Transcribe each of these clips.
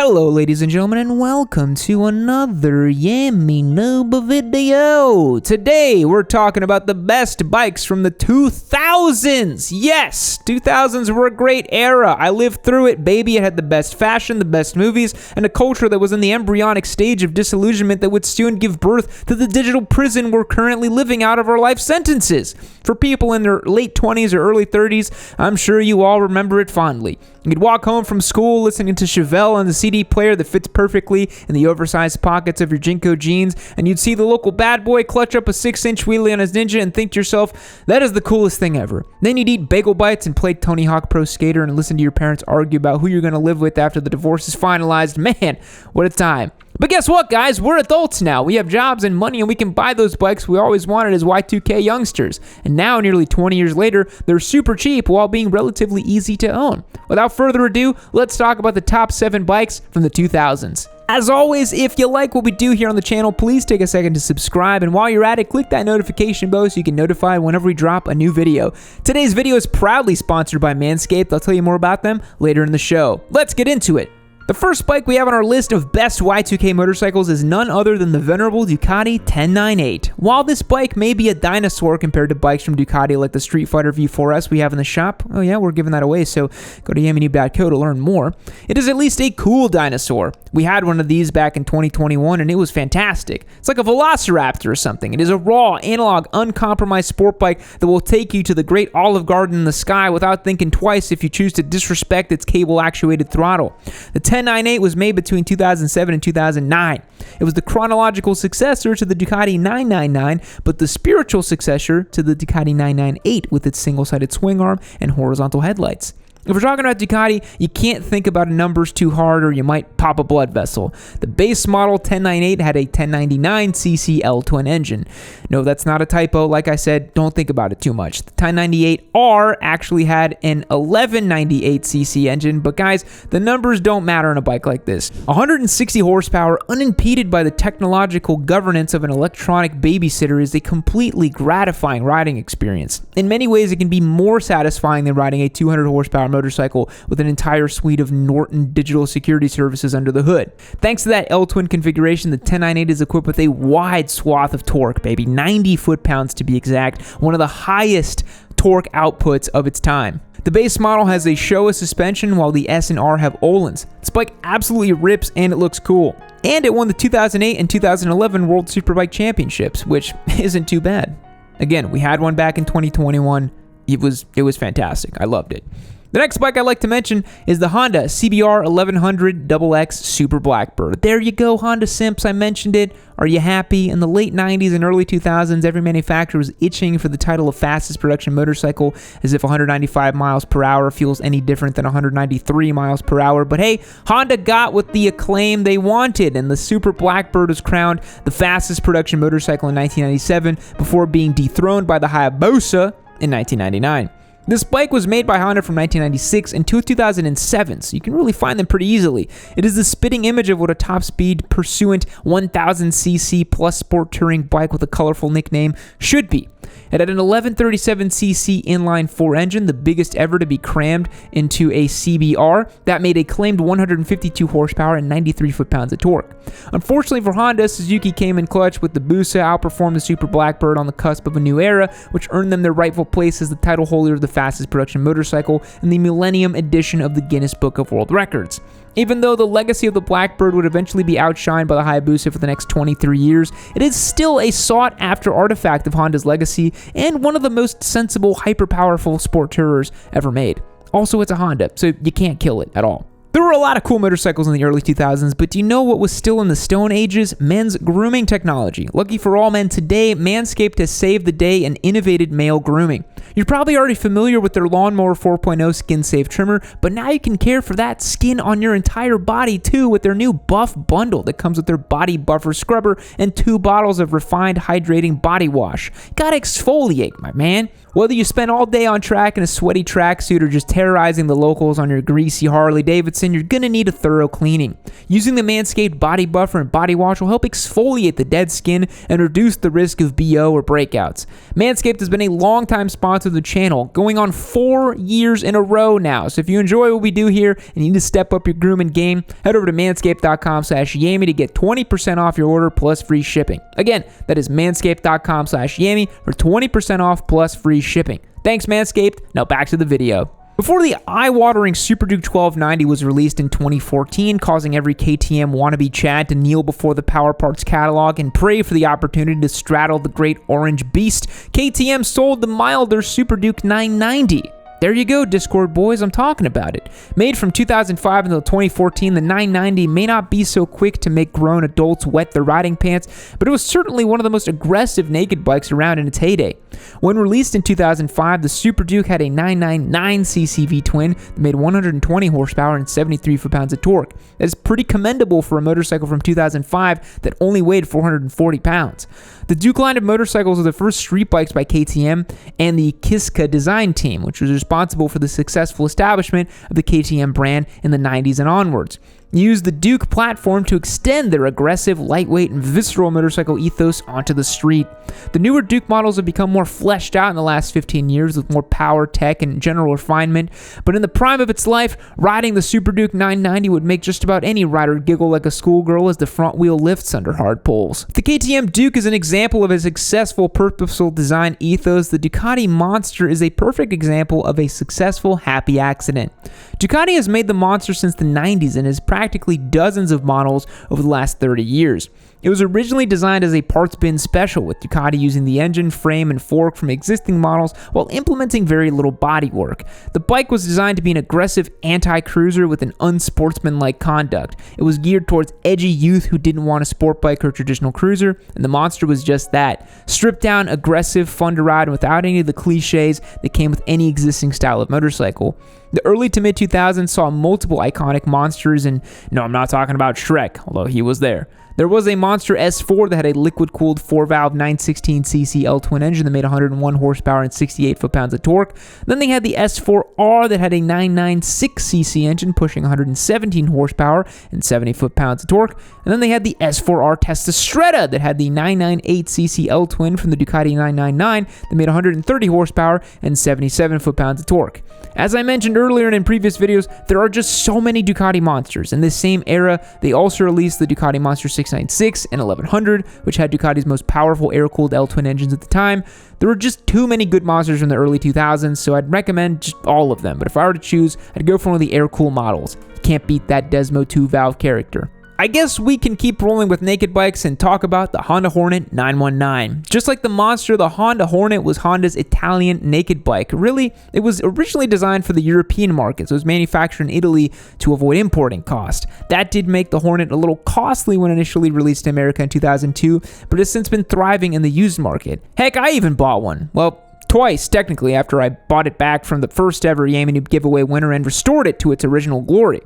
Hello ladies and gentlemen, and welcome to another Yummy Noob video. Today we're talking about the best bikes from the 2000s. Yes, 2000s were a great era. I lived through it, baby. It had the best fashion, the best movies, and a culture that was in the embryonic stage of disillusionment that would soon give birth to the digital prison we're currently living out of our life sentences. For people in their late 20s or early 30s, I'm sure you all remember it fondly. You'd walk home from school listening to Chevelle on the CD player that fits perfectly in the oversized pockets of your Jinko jeans, and you'd see the local bad boy clutch up a 6-inch wheelie on his Ninja and think to yourself, that is the coolest thing ever. Then you'd eat bagel bites and play Tony Hawk Pro Skater and listen to your parents argue about who you're going to live with after the divorce is finalized. Man, what a time. But guess what, guys? We're adults now. We have jobs and money, and we can buy those bikes we always wanted as Y2K youngsters. And now, nearly 20 years later, they're super cheap while being relatively easy to own. Without further ado, let's talk about the top 7 bikes from the 2000s. As always, if you like what we do here on the channel, please take a second to subscribe, and while you're at it, click that notification bell so you get notified whenever we drop a new video. Today's video is proudly sponsored by Manscaped. I'll tell you more about them later in the show. Let's get into it. The first bike we have on our list of best Y2K motorcycles is none other than the venerable Ducati 1098. While this bike may be a dinosaur compared to bikes from Ducati like the Street Fighter V4S we have in the shop, oh yeah, we're giving that away, so go to YummyNoob.co to learn more. It is at least a cool dinosaur. We had one of these back in 2021 and it was fantastic. It's like a Velociraptor or something. It is a raw, analog, uncompromised sport bike that will take you to the great Olive Garden in the sky without thinking twice if you choose to disrespect its cable-actuated throttle. The 1098 was made between 2007 and 2009. It was the chronological successor to the Ducati 999, but the spiritual successor to the Ducati 998 with its single-sided swing arm and horizontal headlights. If we're talking about Ducati, you can't think about numbers too hard or you might pop a blood vessel. The base model 1098 had a 1099cc L-twin engine. No, that's not a typo. Like I said, don't think about it too much. The 1098R actually had an 1198cc engine, but guys, the numbers don't matter on a bike like this. 160 horsepower, unimpeded by the technological governance of an electronic babysitter, is a completely gratifying riding experience. In many ways, it can be more satisfying than riding a 200 horsepower motorcycle with an entire suite of Norton digital security services under the hood. Thanks to that L-twin configuration, the 1098 is equipped with a wide swath of torque, baby, 90 foot-pounds to be exact, one of the highest torque outputs of its time. The base model has a Showa suspension while the S and R have Öhlins. This bike absolutely rips and it looks cool. And it won the 2008 and 2011 World Superbike Championships, which isn't too bad. Again, we had one back in 2021. It was fantastic. I loved it. The next bike I'd like to mention is the Honda CBR 1100 XX Super Blackbird. There you go, Honda simps, I mentioned it. Are you happy? In the late 90s and early 2000s, every manufacturer was itching for the title of fastest production motorcycle, as if 195 miles per hour feels any different than 193 miles per hour. But hey, Honda got what the acclaim they wanted, and the Super Blackbird was crowned the fastest production motorcycle in 1997 before being dethroned by the Hayabusa in 1999. This bike was made by Honda from 1996 until 2007, so you can really find them pretty easily. It is the spitting image of what a top-speed, pursuant 1000cc plus sport touring bike with a colorful nickname should be. It had an 1137cc inline-4 engine, the biggest ever to be crammed into a CBR, that made a claimed 152 horsepower and 93 foot-pounds of torque. Unfortunately for Honda, Suzuki came in clutch with the Busa, outperformed the Super Blackbird on the cusp of a new era, which earned them their rightful place as the title holder of the fastest production motorcycle in the Millennium edition of the Guinness Book of World Records. Even though the legacy of the Blackbird would eventually be outshined by the Hayabusa for the next 23 years, it is still a sought-after artifact of Honda's legacy and one of the most sensible, hyper-powerful sport tourers ever made. Also, it's a Honda, so you can't kill it at all. There were a lot of cool motorcycles in the early 2000s, but do you know what was still in the Stone Ages? Men's grooming technology. Lucky for all men today, Manscaped has saved the day and innovated male grooming. You're probably already familiar with their Lawnmower 4.0 skin-safe trimmer, but now you can care for that skin on your entire body too with their new Buff Bundle that comes with their Body Buffer Scrubber and 2 bottles of refined hydrating body wash. Gotta exfoliate, my man. Whether you spend all day on track in a sweaty tracksuit or just terrorizing the locals on your greasy Harley Davidson, you're gonna need a thorough cleaning. Using the Manscaped Body Buffer and Body Wash will help exfoliate the dead skin and reduce the risk of BO or breakouts. Manscaped has been a longtime sponsor of the channel, going on 4 years in a row now. So if you enjoy what we do here and you need to step up your grooming game, head over to manscaped.com/Yami to get 20% off your order plus free shipping. Again, that is manscaped.com/Yami for 20% off plus free shipping. Thanks, Manscaped. Now back to the video. Before the eye-watering Super Duke 1290 was released in 2014, causing every KTM wannabe Chad to kneel before the Power Parts catalog and pray for the opportunity to straddle the great orange beast, KTM sold the milder Super Duke 990. There you go, Discord boys, I'm talking about it. Made from 2005 until 2014, the 990 may not be so quick to make grown adults wet their riding pants, but it was certainly one of the most aggressive naked bikes around in its heyday. When released in 2005, the Super Duke had a 999cc V-twin that made 120 horsepower and 73 foot-pounds of torque. That is pretty commendable for a motorcycle from 2005 that only weighed 440 pounds. The Duke line of motorcycles were the first street bikes by KTM and the Kiska design team, which was responsible for the successful establishment of the KTM brand in the 90s and onwards. Used the Duke platform to extend their aggressive, lightweight, and visceral motorcycle ethos onto the street. The newer Duke models have become more fleshed out in the last 15 years with more power, tech, and general refinement, but in the prime of its life, riding the Super Duke 990 would make just about any rider giggle like a schoolgirl as the front wheel lifts under hard pulls. If the KTM Duke is an example of a successful, purposeful design ethos, the Ducati Monster is a perfect example of a successful, happy accident. Ducati has made the Monster since the 90s and has practically dozens of models over the last 30 years. It was originally designed as a parts bin special, with Ducati using the engine, frame, and fork from existing models while implementing very little bodywork. The bike was designed to be an aggressive anti-cruiser with an unsportsmanlike conduct. It was geared towards edgy youth who didn't want a sport bike or traditional cruiser, and the Monster was just that. Stripped down, aggressive, fun to ride, and without any of the cliches that came with any existing style of motorcycle. The early to mid 2000s saw multiple iconic monsters, and no, I'm not talking about Shrek, although he was there. There was a Monster S4 that had a liquid-cooled 4-valve 916cc L-twin engine that made 101 horsepower and 68 foot-pounds of torque. Then they had the S4R that had a 996cc engine pushing 117 horsepower and 70 foot-pounds of torque. And then they had the S4R Testostretta that had the 998cc L-twin from the Ducati 999 that made 130 horsepower and 77 foot-pounds of torque. As I mentioned earlier and in previous videos, there are just so many Ducati Monsters. In this same era, they also released the Ducati Monster 696 and 1100, which had Ducati's most powerful air-cooled L-twin engines at the time. There were just too many good monsters from the early 2000s, so I'd recommend just all of them. But if I were to choose, I'd go for one of the air-cooled models. You can't beat that Desmo 2-valve character. I guess we can keep rolling with naked bikes and talk about the Honda Hornet 919. Just like the Monster, the Honda Hornet was Honda's Italian naked bike. Really, it was originally designed for the European markets. It was manufactured in Italy to avoid importing cost. That did make the Hornet a little costly when initially released in America in 2002, but has since been thriving in the used market. Heck, I even bought one. Well, twice, technically, after I bought it back from the first ever Yami Noob giveaway winner and restored it to its original glory.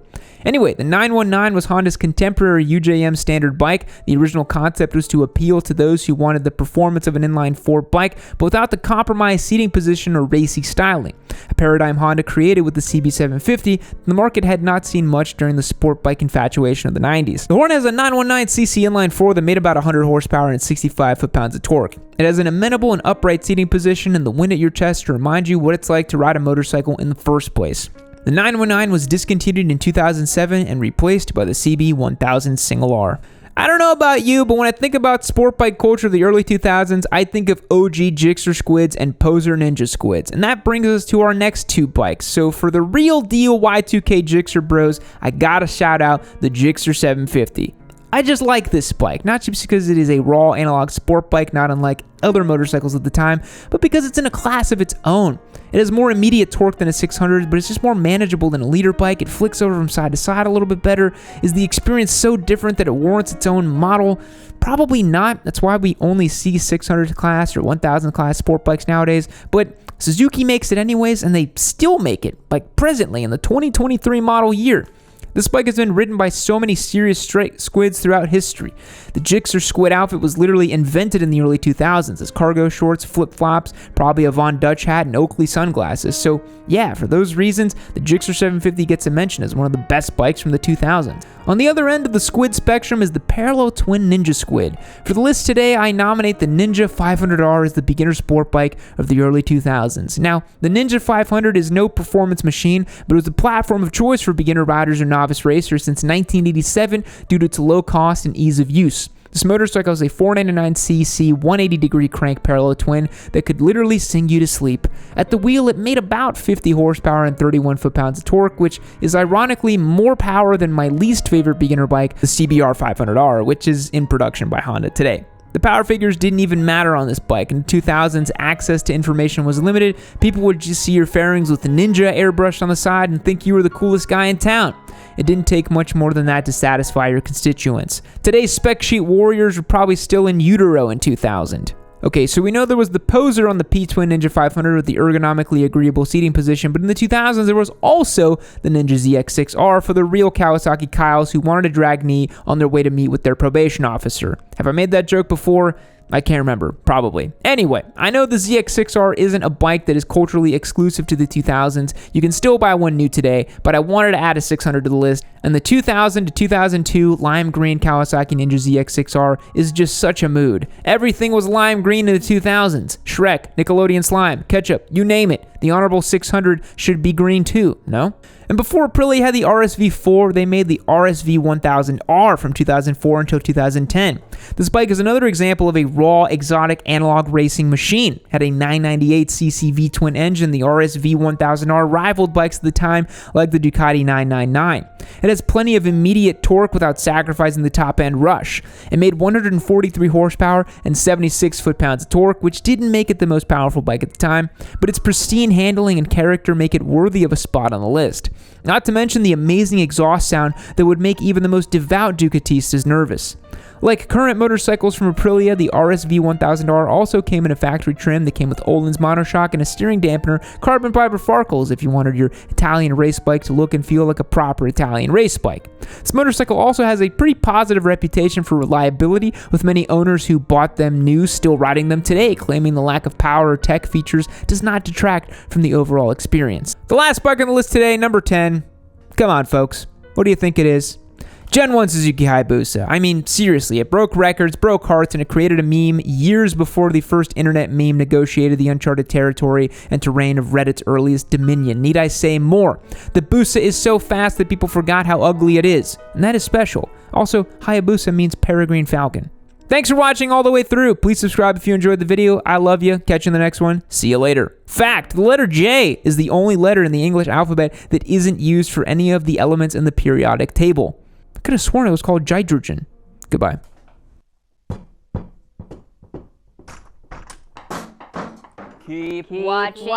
Anyway, the 919 was Honda's contemporary UJM standard bike. The original concept was to appeal to those who wanted the performance of an inline-four bike, but without the compromised seating position or racy styling. A paradigm Honda created with the CB750, the market had not seen much during the sport bike infatuation of the 90s. The Hornet has a 919cc inline-four that made about 100 horsepower and 65 foot-pounds of torque. It has an amenable and upright seating position and the wind at your chest to remind you what it's like to ride a motorcycle in the first place. The 919 was discontinued in 2007 and replaced by the CB1000 Single R. I don't know about you, but when I think about sport bike culture of the early 2000s, I think of OG Gixxer squids and poser Ninja squids. And that brings us to our next two bikes. So for the real deal Y2K Gixxer bros, I gotta shout out the Gixxer 750. I just like this bike, not just because it is a raw analog sport bike, not unlike other motorcycles at the time, but because it's in a class of its own. It has more immediate torque than a 600, but it's just more manageable than a leader bike. It flicks over from side to side a little bit better. Is the experience so different that it warrants its own model? Probably not. That's why we only see 600 class or 1000 class sport bikes nowadays, but Suzuki makes it anyways, and they still make it, like presently in the 2023 model year. This bike has been ridden by so many serious squids throughout history. The Gixxer squid outfit was literally invented in the early 2000s as cargo shorts, flip-flops, probably a Von Dutch hat, and Oakley sunglasses. So yeah, for those reasons, the Gixxer 750 gets a mention as one of the best bikes from the 2000s. On the other end of the squid spectrum is the parallel twin Ninja squid. For the list today, I nominate the Ninja 500R as the beginner sport bike of the early 2000s. Now, the Ninja 500 is no performance machine, but it was the platform of choice for beginner riders or novice racers since 1987 due to its low cost and ease of use. This motorcycle is a 499cc 180-degree crank parallel twin that could literally sing you to sleep. At the wheel, it made about 50 horsepower and 31 foot-pounds of torque, which is ironically more power than my least favorite beginner bike, the CBR 500R, which is in production by Honda today. The power figures didn't even matter on this bike. In the 2000s, access to information was limited. People would just see your fairings with the Ninja airbrushed on the side and think you were the coolest guy in town. It didn't take much more than that to satisfy your constituents. Today's spec sheet warriors were probably still in utero in 2000. Okay, so we know there was the poser on the P-Twin Ninja 500 with the ergonomically agreeable seating position, but in the 2000s there was also the Ninja ZX6R for the real Kawasaki Kyles who wanted to drag knee on their way to meet with their probation officer. Have I made that joke before? I can't remember. Probably. Anyway, I know the ZX6R isn't a bike that is culturally exclusive to the 2000s. You can still buy one new today, but I wanted to add a 600 to the list, and the 2000 to 2002 lime green Kawasaki Ninja ZX6R is just such a mood. Everything was lime green in the 2000s. Shrek, Nickelodeon Slime, Ketchup, you name it. The Honorable 600 should be green too, no? And before Aprilia had the RSV4, they made the RSV1000R from 2004 until 2010. This bike is another example of a raw, exotic analog racing machine. Had a 998cc V-twin engine, the RSV1000R rivaled bikes at the time like the Ducati 999. It has plenty of immediate torque without sacrificing the top-end rush. It made 143 horsepower and 76 foot-pounds of torque, which didn't make it the most powerful bike at the time, but its pristine handling and character make it worthy of a spot on the list. Not to mention the amazing exhaust sound that would make even the most devout Ducatistas nervous. Like current motorcycles from Aprilia, the RSV1000R also came in a factory trim that came with Öhlins monoshock and a steering dampener, carbon fiber Farkles if you wanted your Italian race bike to look and feel like a proper Italian race bike. This motorcycle also has a pretty positive reputation for reliability, with many owners who bought them new still riding them today, claiming the lack of power or tech features does not detract from the overall experience. The last bike on the list today, number 10. Come on, folks. What do you think it is? Gen 1 Suzuki Hayabusa. I mean, seriously, it broke records, broke hearts, and it created a meme years before the first internet meme negotiated the uncharted territory and terrain of Reddit's earliest dominion. Need I say more? The Busa is so fast that people forgot how ugly it is, and that is special. Also, Hayabusa means peregrine falcon. Thanks for watching all the way through. Please subscribe if you enjoyed the video. I love you. Catch you in the next one. See you later. Fact, the letter J is the only letter in the English alphabet that isn't used for any of the elements in the periodic table. I could have sworn it was called hydrogen. Goodbye. Keep watching.